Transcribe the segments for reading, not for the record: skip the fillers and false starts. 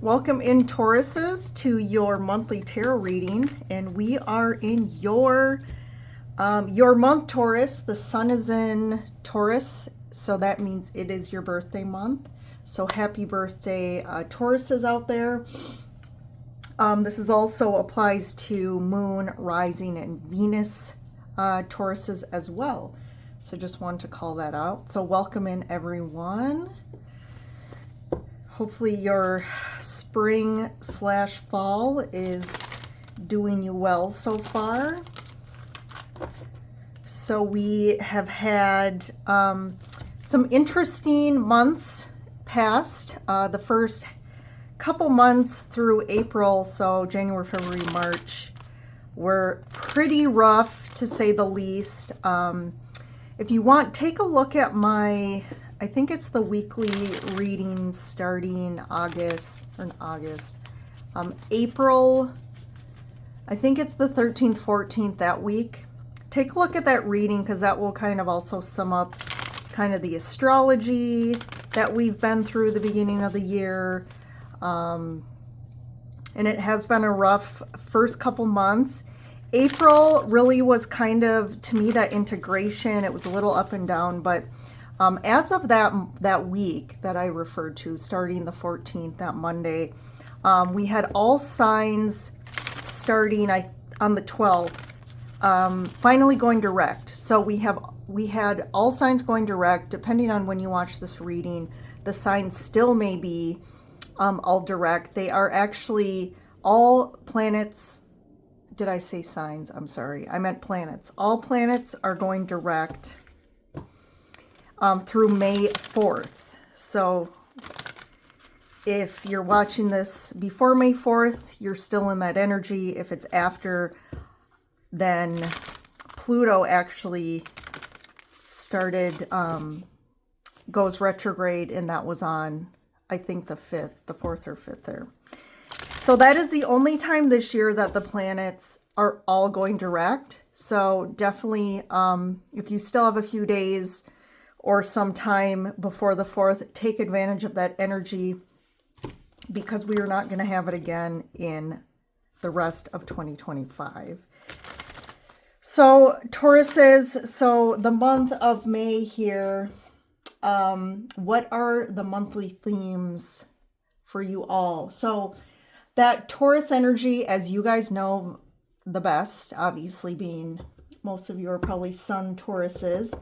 Welcome in, Tauruses, to your monthly tarot reading, and we are in your month, Taurus. The sun is in Taurus, so that means it is your birthday month. So happy birthday, Tauruses out there. This is also applies to Moon, Rising, and Venus Tauruses as well. So just wanted to call that out. So welcome in, everyone. Hopefully your spring/fall is doing you well so far. So we have had some interesting months past. The first couple months through April, so January, February, March, were pretty rough to say the least. If you want, take a look at my, I think it's the weekly readings starting April, I think it's the 13th, 14th that week. Take a look at that reading because that will kind of also sum up kind of the astrology that we've been through the beginning of the year. And it has been a rough first couple months. April really was kind of, to me, that integration. It was a little up and down, but as of that week that I referred to, starting the 14th, that Monday, we had all signs starting on the 12th, finally going direct. So we had all signs going direct. Depending on when you watch this reading, the signs still may be all direct. They are actually all planets. Did I say signs? I'm sorry. I meant planets. All planets are going direct through May 4th. So if you're watching this before May 4th, you're still in that energy. If it's after, then Pluto actually started, goes retrograde, and that was on, I think, the 4th or 5th there. So that is the only time this year that the planets are all going direct. So definitely, if you still have a few days or some time before the 4th, take advantage of that energy because we are not going to have it again in the rest of 2025. So Tauruses, so the month of May here, what are the monthly themes for you all? So that Taurus energy, as you guys know the best, obviously being most of you are probably Sun Tauruses.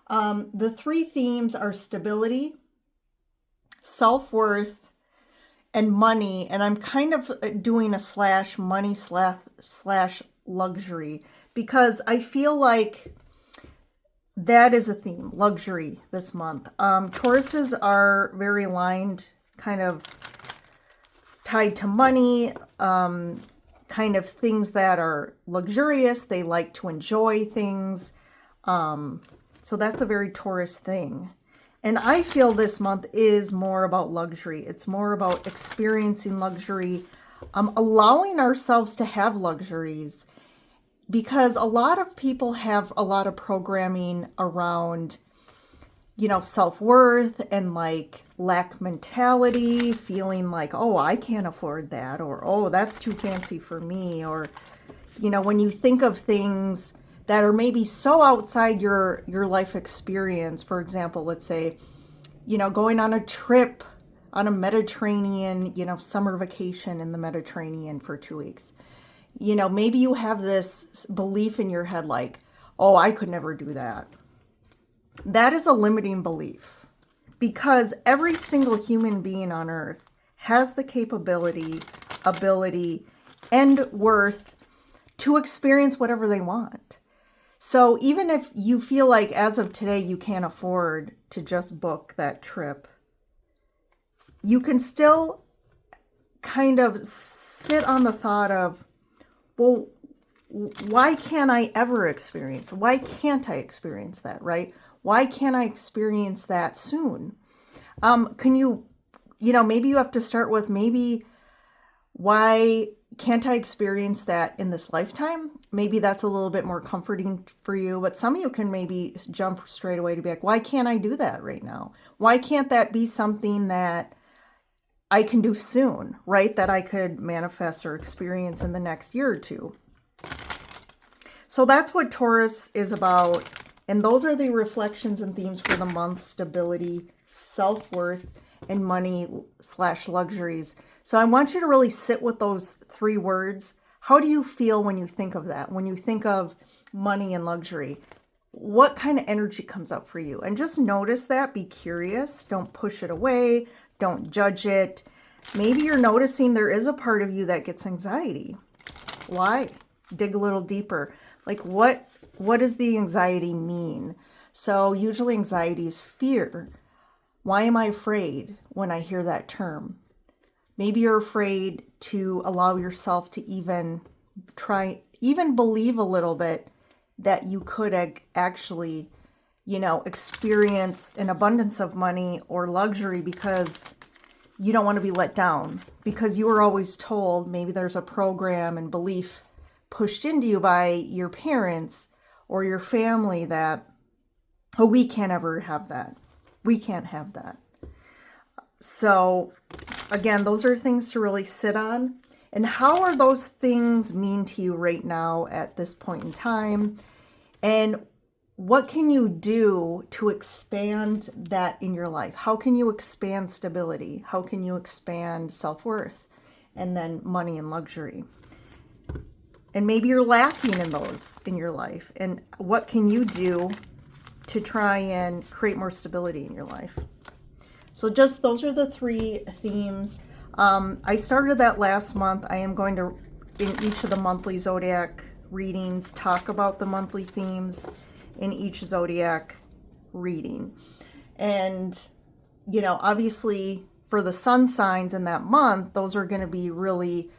The three themes are stability, self-worth, and money. And I'm kind of doing a money slash luxury because I feel like that is a theme, luxury, this month. Tauruses are very aligned, kind of tied to money, kind of things that are luxurious. They like to enjoy things. So that's a very Taurus thing. And I feel this month is more about luxury. It's more about experiencing luxury, allowing ourselves to have luxuries, because a lot of people have a lot of programming around, you know, self-worth and like lack mentality, feeling like, oh, I can't afford that, or, oh, that's too fancy for me. Or, you know, when you think of things that are maybe so outside your life experience, for example, let's say, you know, going on a trip on a Mediterranean, you know, summer vacation in the Mediterranean for 2 weeks. You know, maybe you have this belief in your head like, oh, I could never do that. That is a limiting belief because every single human being on earth has the capability, ability, and worth to experience whatever they want. So even if you feel like as of today you can't afford to just book that trip, you can still kind of sit on the thought of, well, why can't I ever experience? Why can't I experience that, right? Why can't I experience that soon? Can you know, maybe you have to start with maybe why can't I experience that in this lifetime? Maybe that's a little bit more comforting for you, but some of you can maybe jump straight away to be like, why can't I do that right now? Why can't that be something that I can do soon, right? That I could manifest or experience in the next year or two. So that's what Taurus is about. And those are the reflections and themes for the month: stability, self-worth, and money/luxuries. So I want you to really sit with those three words. How do you feel when you think of that? When you think of money and luxury, what kind of energy comes up for you? And just notice that. Be curious. Don't push it away. Don't judge it. Maybe you're noticing there is a part of you that gets anxiety. Why? Dig a little deeper. Like what does the anxiety mean? So usually anxiety is fear. Why am I afraid when I hear that term? Maybe you're afraid to allow yourself to even believe a little bit that you could actually, experience an abundance of money or luxury because you don't want to be let down, because you were always told, maybe there's a program and belief pushed into you by your parents or your family that, oh, we can't ever have that. We can't have that. So again, those are things to really sit on. And how are those things mean to you right now at this point in time? And what can you do to expand that in your life? How can you expand stability? How can you expand self-worth? And then money and luxury. And maybe you're lacking in those in your life. And what can you do to try and create more stability in your life? So just those are the three themes. I started that last month. I am going to, in each of the monthly zodiac readings, talk about the monthly themes in each zodiac reading. And, obviously for the sun signs in that month, those are going to be really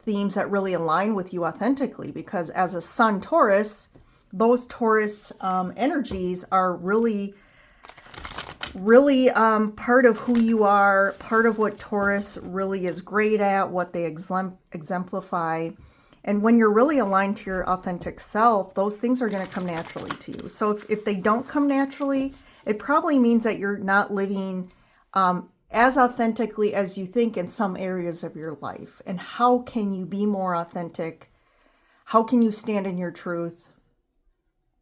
themes that really align with you authentically, because as a sun Taurus, those Taurus energies are really part of who you are, part of what Taurus really is great at, what they exemplify. And when you're really aligned to your authentic self, those things are going to come naturally to you. So if they don't come naturally, it probably means that you're not living as authentically as you think in some areas of your life. And how can you be more authentic? How can you stand in your truth?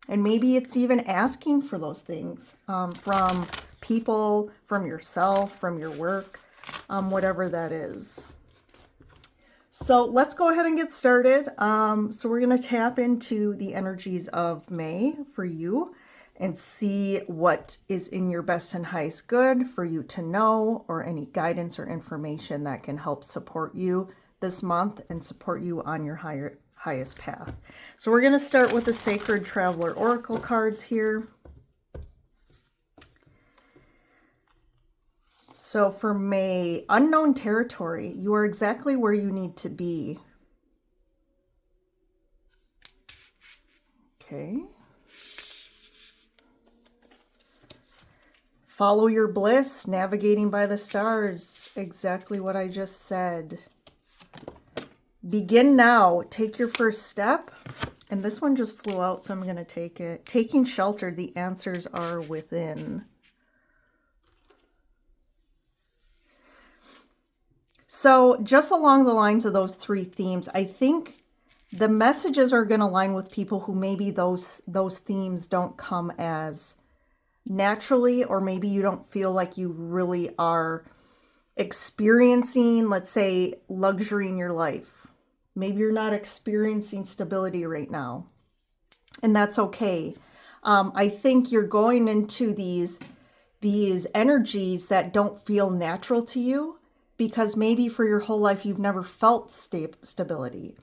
And maybe it's even asking for those things from people, from yourself, from your work, whatever that is. So let's go ahead and get started. So we're going to tap into the energies of May for you and see what is in your best and highest good for you to know, or any guidance or information that can help support you this month and support you on your highest path. So we're going to start with the Sacred Traveler Oracle cards here. So for May, unknown territory, you are exactly where you need to be. Okay. Follow your bliss, navigating by the stars. Exactly what I just said. Begin now. Take your first step. And this one just flew out, so I'm going to take it. Taking shelter, the answers are within. So just along the lines of those three themes, I think the messages are going to align with people who maybe those themes don't come as naturally, or maybe you don't feel like you really are experiencing, let's say, luxury in your life. Maybe you're not experiencing stability right now, and that's okay. I think you're going into these energies that don't feel natural to you, because maybe for your whole life you've never felt stability.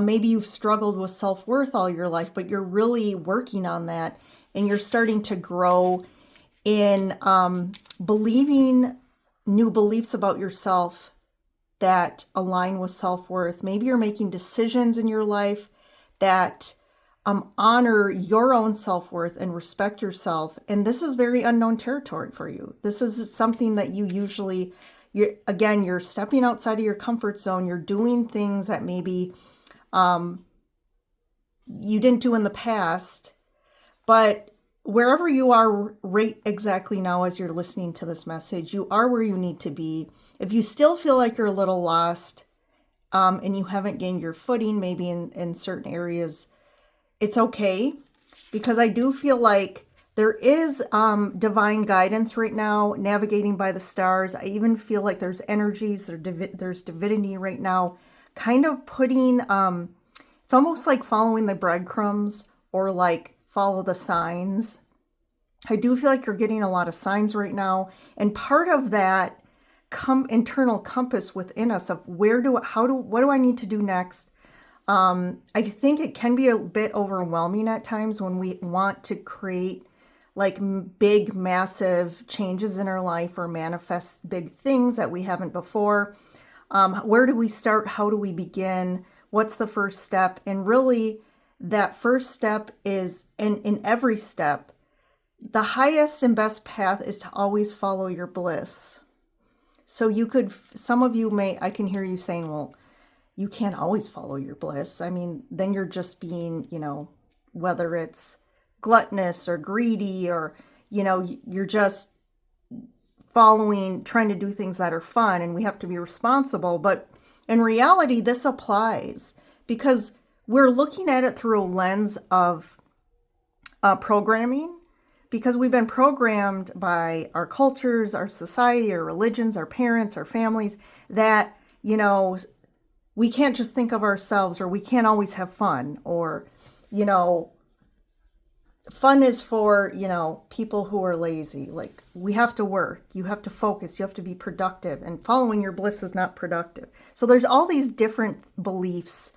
Maybe you've struggled with self-worth all your life, but you're really working on that, and you're starting to grow in believing new beliefs about yourself that align with self-worth. Maybe you're making decisions in your life that honor your own self-worth and respect yourself. And this is very unknown territory for you. This is something that you usually, you're stepping outside of your comfort zone. You're doing things that maybe you didn't do in the past. But wherever you are right exactly now as you're listening to this message, you are where you need to be. If you still feel like you're a little lost, and you haven't gained your footing maybe in certain areas, it's okay, because I do feel like there is divine guidance right now, navigating by the stars. I even feel like there's energies, there's divinity right now, kind of putting, it's almost like following the breadcrumbs, or like follow the signs. I do feel like you're getting a lot of signs right now, and part of that internal compass within us of what do I need to do next. I think it can be a bit overwhelming at times when we want to create like big, massive changes in our life, or manifest big things that we haven't before. Where do we start? How do we begin? What's the first step? And really, that first step is, in every step, the highest and best path is to always follow your bliss. So some of you I can hear you saying, well, you can't always follow your bliss. I mean, then you're just being, whether it's gluttonous or greedy, or, you're just trying to do things that are fun, and we have to be responsible. But in reality, this applies because we're looking at it through a lens of programming. Because we've been programmed by our cultures, our society, our religions, our parents, our families, that, we can't just think of ourselves, or we can't always have fun, or, fun is for, people who are lazy. Like, we have to work, you have to focus, you have to be productive, and following your bliss is not productive. So there's all these different beliefs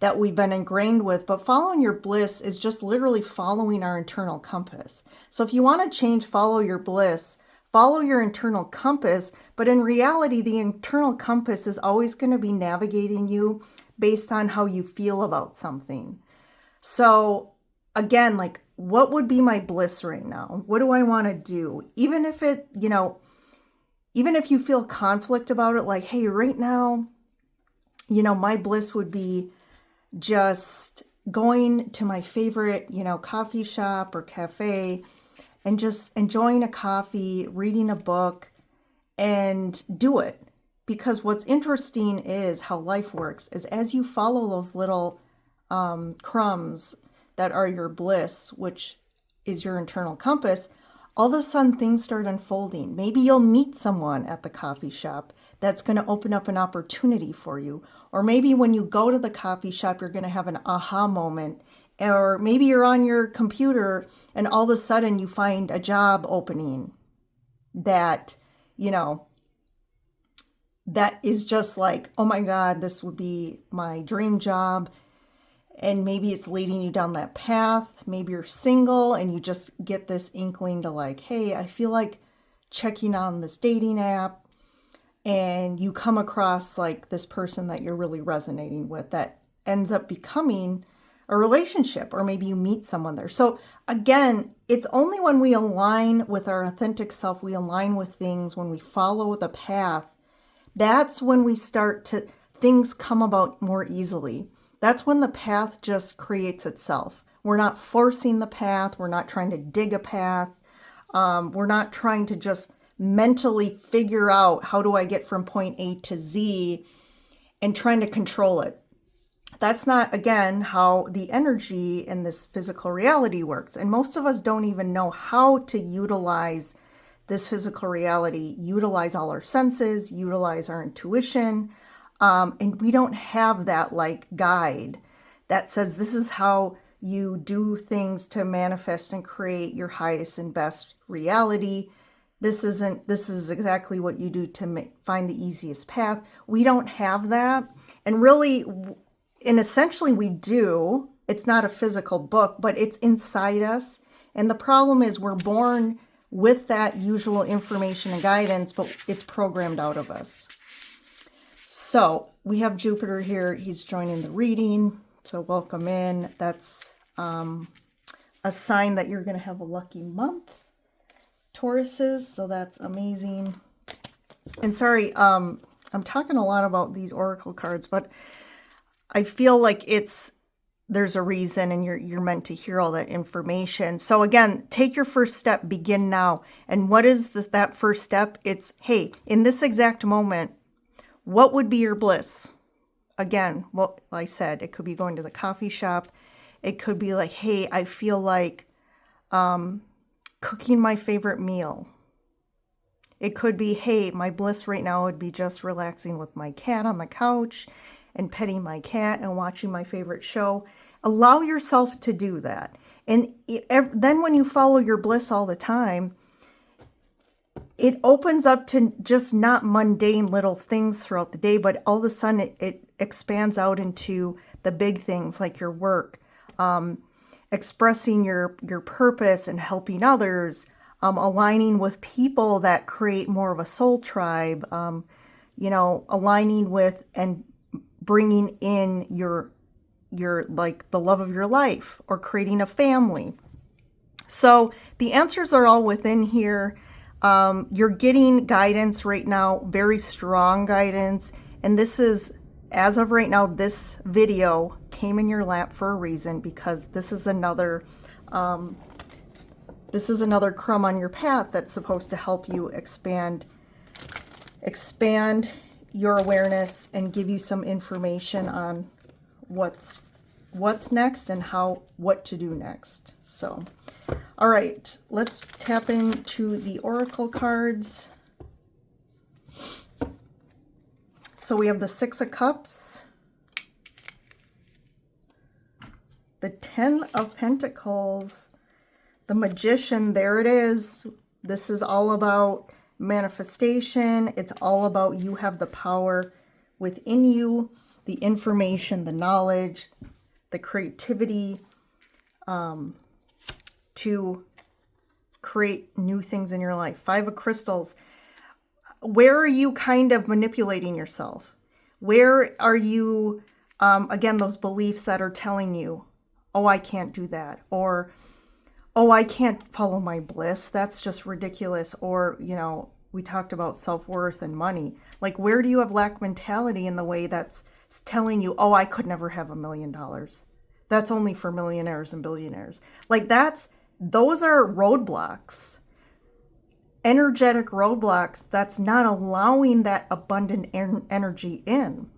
that we've been ingrained with, but following your bliss is just literally following our internal compass. So if you want to change, follow your bliss, follow your internal compass, but in reality, the internal compass is always going to be navigating you based on how you feel about something. So again, like, what would be my bliss right now? What do I want to do? Even if even if you feel conflict about it, like, hey, right now, my bliss would be just going to my favorite, coffee shop or cafe, and just enjoying a coffee, reading a book, and do it. Because what's interesting is how life works is, as you follow those little crumbs that are your bliss, which is your internal compass, all of a sudden things start unfolding. Maybe you'll meet someone at the coffee shop that's going to open up an opportunity for you. Or maybe when you go to the coffee shop, you're going to have an aha moment. Or maybe you're on your computer and all of a sudden you find a job opening that, that is just like, oh my God, this would be my dream job. And maybe it's leading you down that path. Maybe you're single and you just get this inkling to like, hey, I feel like checking on this dating app. And you come across like this person that you're really resonating with that ends up becoming a relationship, or maybe you meet someone there. So again, it's only when we align with our authentic self, we align with things, when we follow the path, that's when things come about more easily. That's when the path just creates itself. We're not forcing the path. We're not trying to dig a path. We're not trying to just mentally figure out, how do I get from point A to Z, and trying to control it. That's not, again, how the energy in this physical reality works. And most of us don't even know how to utilize this physical reality, utilize all our senses, utilize our intuition. And we don't have that like guide that says this is how you do things to manifest and create your highest and best reality. This is exactly what you do to find the easiest path. We don't have that. And really, and essentially we do. It's not a physical book, but it's inside us. And the problem is we're born with that usual information and guidance, but it's programmed out of us. So we have Jupiter here. He's joining the reading. So welcome in. That's a sign that you're going to have a lucky month, Tauruses. So that's amazing. And sorry, I'm talking a lot about these oracle cards, but I feel like it's there's a reason, and you're meant to hear all that information. So again, take your first step, begin now. And what is that first step? It's, hey, in this exact moment, what would be your bliss? Again, what I said, it could be going to the coffee shop. It could be like, hey, I feel like cooking my favorite meal. It could be, hey, my bliss right now would be just relaxing with my cat on the couch and petting my cat and watching my favorite show. Allow yourself to do that. And then when you follow your bliss all the time, it opens up to just not mundane little things throughout the day, but all of a sudden it expands out into the big things like your work, expressing your purpose and helping others, aligning with people that create more of a soul tribe, aligning with and bringing in your like the love of your life, or creating a family. So the answers are all within here. You're getting guidance right now, very strong guidance. And this is, as of right now, this video came in your lap for a reason, because this is another crumb on your path that's supposed to help you expand your awareness and give you some information on what's next and what to do next. So, all right, let's tap into the oracle cards. So we have the Six of Cups, the Ten of Pentacles, the Magician. There it is. This is all about manifestation. It's all about you have the power within you, the information, the knowledge, the creativity to create new things in your life. Five of Crystals. Where are you kind of manipulating yourself? Where are you, again, those beliefs that are telling you, oh, I can't do that, or oh, I can't follow my bliss, that's just ridiculous, or, we talked about self-worth and money. Like, where do you have lack mentality in the way that's telling you, oh, I could never have $1 million. That's only for millionaires and billionaires. Like, those are roadblocks, energetic roadblocks that's not allowing that abundant energy in.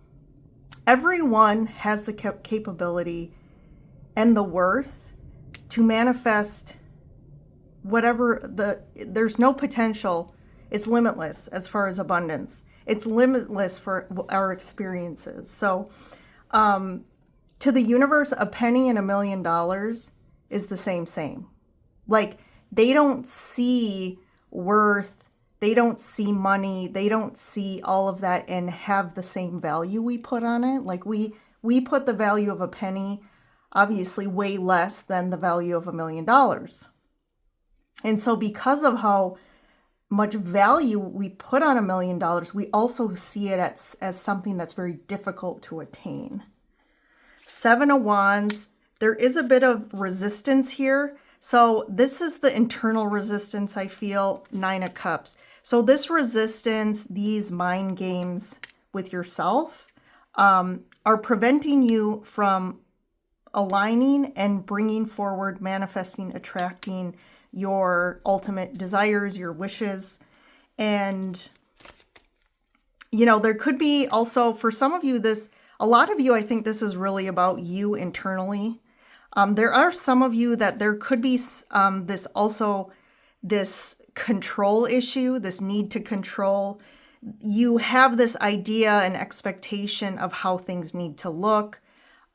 Everyone has the capability and the worth to manifest whatever there's no potential. It's limitless as far as abundance. It's limitless for our experiences. So to the universe, a penny and $1 million is the same. Like, they don't see worth, they don't see money, they don't see all of that and have the same value we put on it. Like, we put the value of a penny obviously way less than the value of $1 million. And so because of how much value we put on $1 million, we also see it as something that's very difficult to attain. Seven of Wands, there is a bit of resistance here. So this is the internal resistance, I feel. Nine of Cups. So this resistance, these mind games with yourself, are preventing you from aligning and bringing forward, manifesting, attracting your ultimate desires, your wishes. And, there could be also, for some of you, a lot of you, I think this is really about you internally. There are some of you that there could be this control issue, this need to control. You have this idea and expectation of how things need to look,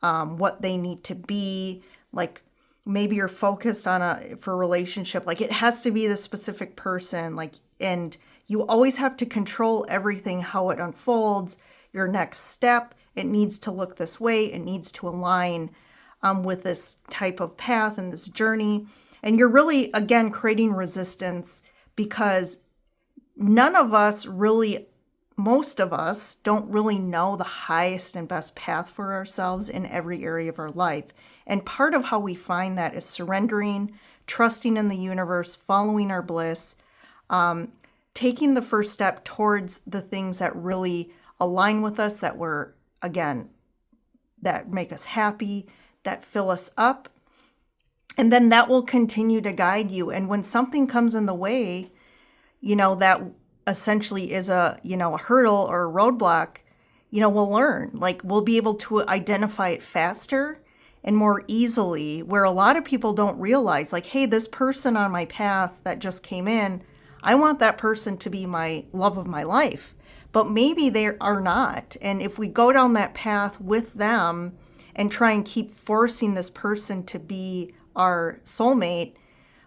what they need to be. Like, maybe you're focused on for a relationship, like it has to be the specific person, like, and you always have to control everything, how it unfolds, your next step. It needs to look this way. It needs to align with this type of path and this journey. And you're really, again, creating resistance because none of us really, most of us don't really know the highest and best path for ourselves in every area of our life. And part of how we find that is surrendering, trusting in the universe, following our bliss, taking the first step towards the things that really align with us, that we're, again, that make us happy, that fill us up. And then that will continue to guide you. And when something comes in the way, that essentially is a hurdle or a roadblock, we'll learn. Like, we'll be able to identify it faster and more easily, where a lot of people don't realize, like, hey, this person on my path that just came in, I want that person to be my love of my life. But maybe they are not. And if we go down that path with them and try and keep forcing this person to be our soulmate,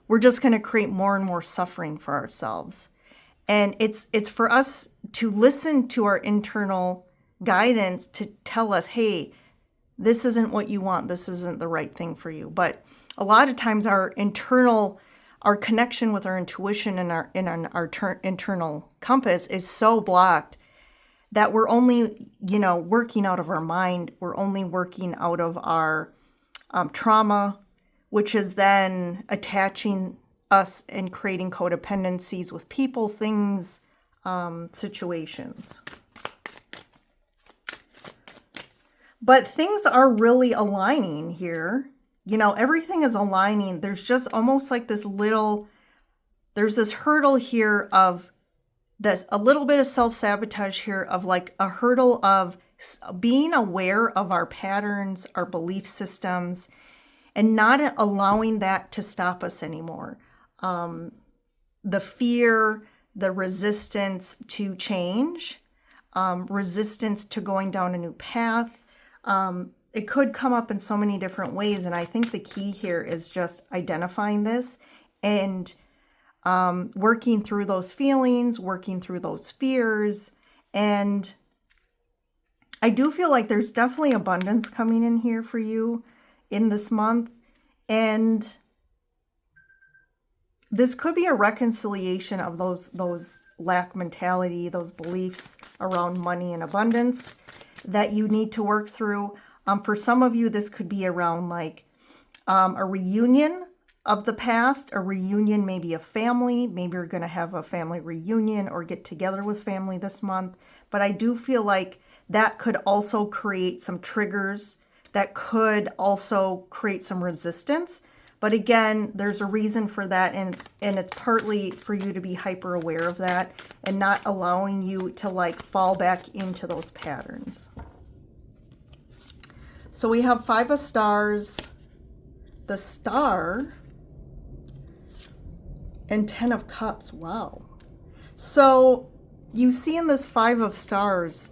we're just going to create more and more suffering for ourselves. And it's for us to listen to our internal guidance to tell us, hey, this isn't what you want. This isn't the right thing for you. But a lot of times our connection with our intuition and our internal compass is so blocked that we're only, working out of our mind. We're only working out of our trauma, which is then attaching us and creating codependencies with people, things, situations. But things are really aligning here. Everything is aligning. There's just almost like there's this hurdle here of this, a little bit of self-sabotage here, of like a hurdle of being aware of our patterns, our belief systems, and not allowing that to stop us anymore. The fear, the resistance to change, resistance to going down a new path. It could come up in so many different ways. And I think the key here is just identifying this and working through those feelings, working through those fears. And I do feel like there's definitely abundance coming in here for you in this month. And this could be a reconciliation of those lack mentality, those beliefs around money and abundance that you need to work through. For some of you, this could be around like a reunion of the past, a reunion, maybe a family. Maybe you're going to have a family reunion or get together with family this month. But I do feel like that could also create some triggers, that could also create some resistance. But again, there's a reason for that, and it's partly for you to be hyper aware of that and not allowing you to like fall back into those patterns. So we have 5 of Stars, the Star, and 10 of Cups. Wow. So you see in this 5 of Stars,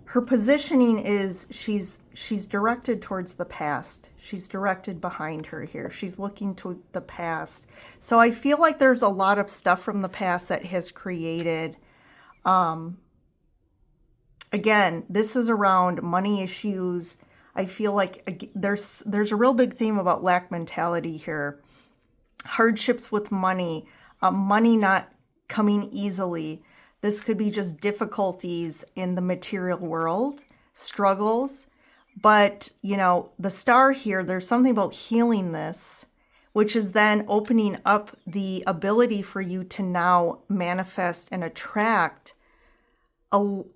her positioning is she's directed towards the past. She's directed behind her here. She's looking to the past. So I feel like there's a lot of stuff from the past that has created, again, this is around money issues. I feel like there's a real big theme about lack mentality here. Hardships with money, money not coming easily. This could be just difficulties in the material world, struggles. But, the Star here, there's something about healing this, which is then opening up the ability for you to now manifest and attract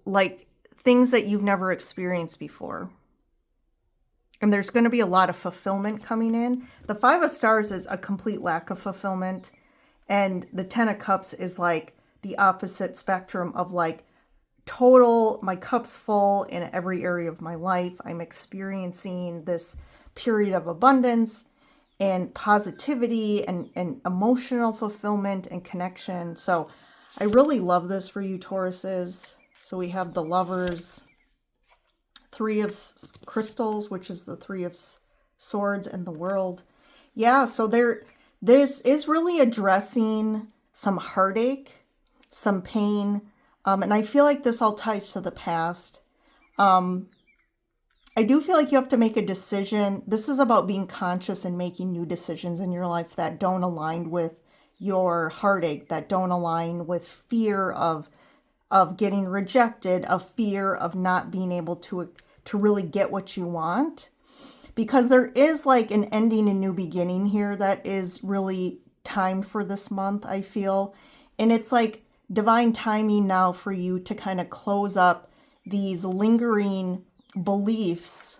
like things that you've never experienced before. And there's going to be a lot of fulfillment coming in. The 5 of Stars is a complete lack of fulfillment. And the 10 of Cups is like the opposite spectrum of like total, my cup's full in every area of my life. I'm experiencing this period of abundance and positivity and emotional fulfillment and connection. So I really love this for you, Tauruses. So we have the Lovers, 3 of Crystals, which is the 3 of Swords, and the World. Yeah, so this is really addressing some heartache, some pain, and I feel like this all ties to the past. I do feel like you have to make a decision. This is about being conscious and making new decisions in your life that don't align with your heartache, that don't align with fear of getting rejected, of fear of not being able to really get what you want. Because there is like an ending and new beginning here that is really timed for this month, I feel. And it's like divine timing now for you to kind of close up these lingering beliefs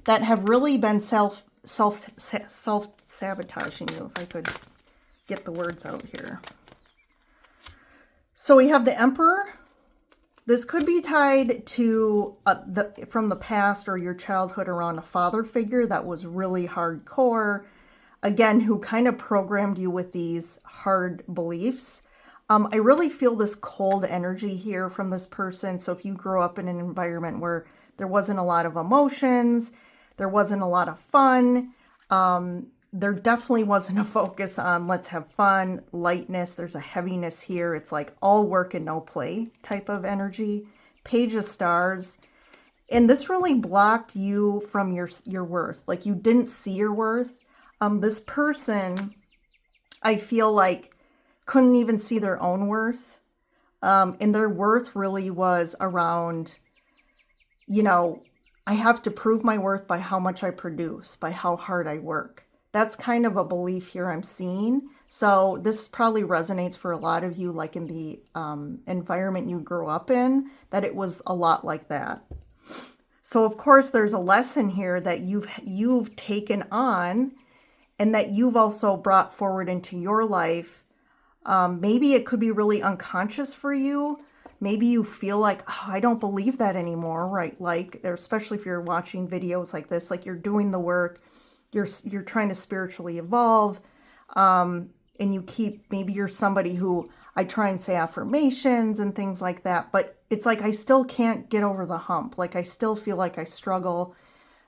that have really been self-sabotaging you, if I could get the words out here. So we have the Emperor. This could be tied to from the past or your childhood around a father figure that was really hardcore, again, who kind of programmed you with these hard beliefs. I really feel this cold energy here from this person. So if you grew up in an environment where there wasn't a lot of emotions, there wasn't a lot of fun, there definitely wasn't a focus on let's have fun, lightness. There's a heaviness here. It's like all work and no play type of energy. Page of Stars. And this really blocked you from your worth. Like you didn't see your worth. This person, I feel like, couldn't even see their own worth. And their worth really was around, you know, I have to prove my worth by how much I produce, by how hard I work. That's kind of a belief here I'm seeing. So this probably resonates for a lot of you, like in the environment you grew up in, that it was a lot like that. So of course there's a lesson here that you've taken on and that you've also brought forward into your life. Maybe it could be really unconscious for you. Maybe you feel like, oh, I don't believe that anymore, right? Like, especially if you're watching videos like this, like you're doing the work, you're trying to spiritually evolve, and you keep, maybe you're somebody who, I try and say affirmations and things like that, but it's like I still can't get over the hump. Like I still feel like I struggle,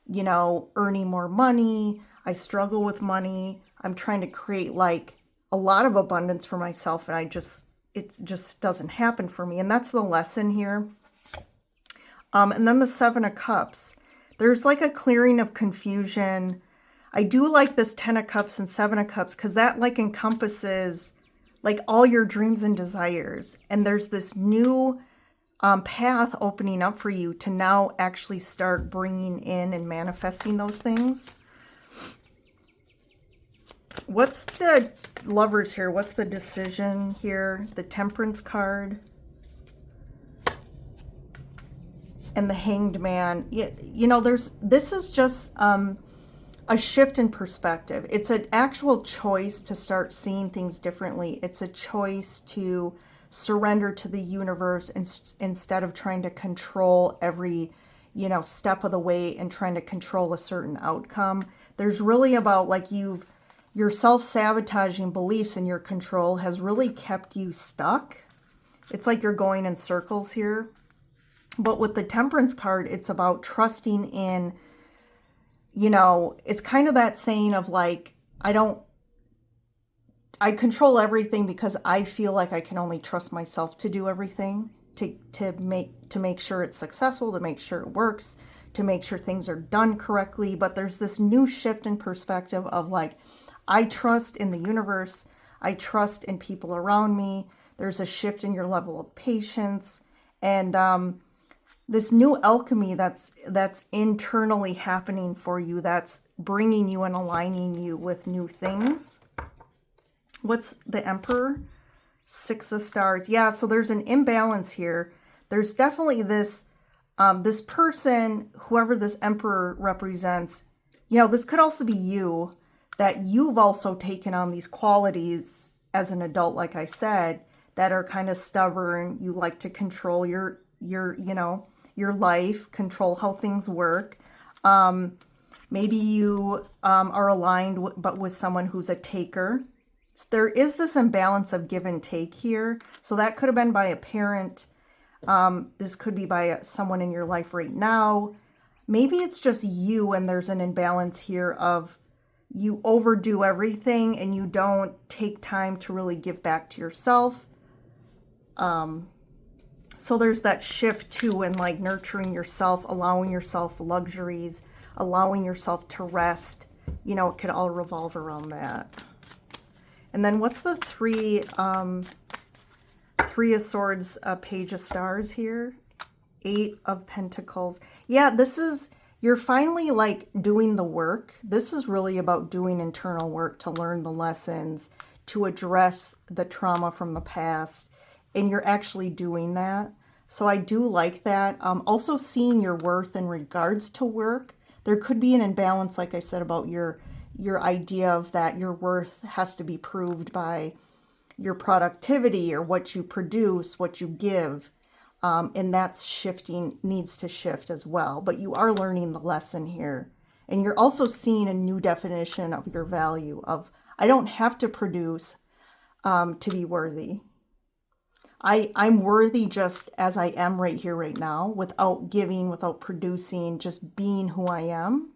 you know, earning more money. I struggle with money. I'm trying to create like a lot of abundance for myself, and it just doesn't happen for me. And that's the lesson here. And then the Seven of Cups. There's like a clearing of confusion. I do like this 10 of Cups and 7 of Cups because that like encompasses like all your dreams and desires. And there's this new path opening up for you to now actually start bringing in and manifesting those things. What's the Lovers here? What's the decision here? The Temperance card. And the Hanged Man. You know, this is just a shift in perspective. It's an actual choice to start seeing things differently. It's a choice to surrender to the universe instead of trying to control every, you know, step of the way and trying to control a certain outcome. There's really about like your self-sabotaging beliefs and your control has really kept you stuck. It's like you're going in circles here. But with the Temperance card, it's about trusting in, you know, it's kind of that saying of like, I control everything because I feel like I can only trust myself to do everything, to make sure it's successful, to make sure it works, to make sure things are done correctly. But there's this new shift in perspective of like, I trust in the universe. I trust in people around me. There's a shift in your level of patience. And this new alchemy that's internally happening for you, that's bringing you and aligning you with new things. What's the Emperor? 6 of Stars. Yeah, so there's an imbalance here. There's definitely this this person, whoever this Emperor represents, you know, this could also be you, that you've also taken on these qualities as an adult, like I said, that are kind of stubborn. You like to control your you know, your life, control how things work. Maybe you are aligned but with someone who's a taker. There is this imbalance of give and take here. So that could have been by a parent. This could be by someone in your life right now. Maybe it's just you and there's an imbalance here of you overdo everything and you don't take time to really give back to yourself. So there's that shift too in like nurturing yourself, allowing yourself luxuries, allowing yourself to rest. You know, it could all revolve around that. And then what's the Three of Swords, Page of Stars here? 8 of Pentacles. Yeah, this is, you're finally like doing the work. This is really about doing internal work to learn the lessons, to address the trauma from the past. And you're actually doing that. So I do like that. Also seeing your worth in regards to work. there could be an imbalance, like I said, about your idea of that your worth has to be proved by your productivity or what you produce, what you give. And that's shifting, needs to shift as well. But you are learning the lesson here. And you're also seeing a new definition of your value of, I don't have to produce to be worthy. I'm worthy just as I am right here, right now, without giving, without producing, just being who I am.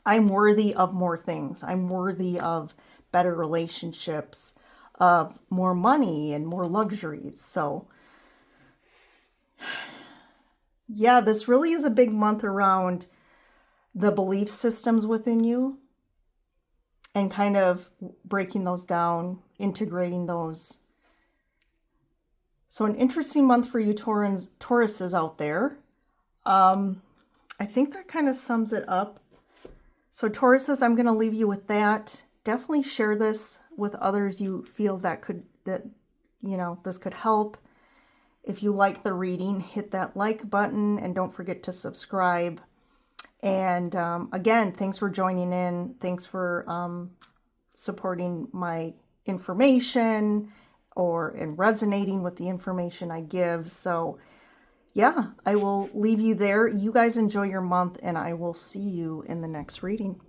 I'm worthy of more things. I'm worthy of better relationships, of more money and more luxuries. So yeah, this really is a big month around the belief systems within you and kind of breaking those down, integrating those. So an interesting month for you Tauruses out there. I think that kind of sums it up. So Tauruses, I'm going to leave you with that. Definitely share this with others you feel that this could help. If you like the reading, hit that like button and don't forget to subscribe. And again, thanks for joining in. Thanks for supporting my information and resonating with the information I give. So yeah, I will leave you there. You guys enjoy your month, and I will see you in the next reading.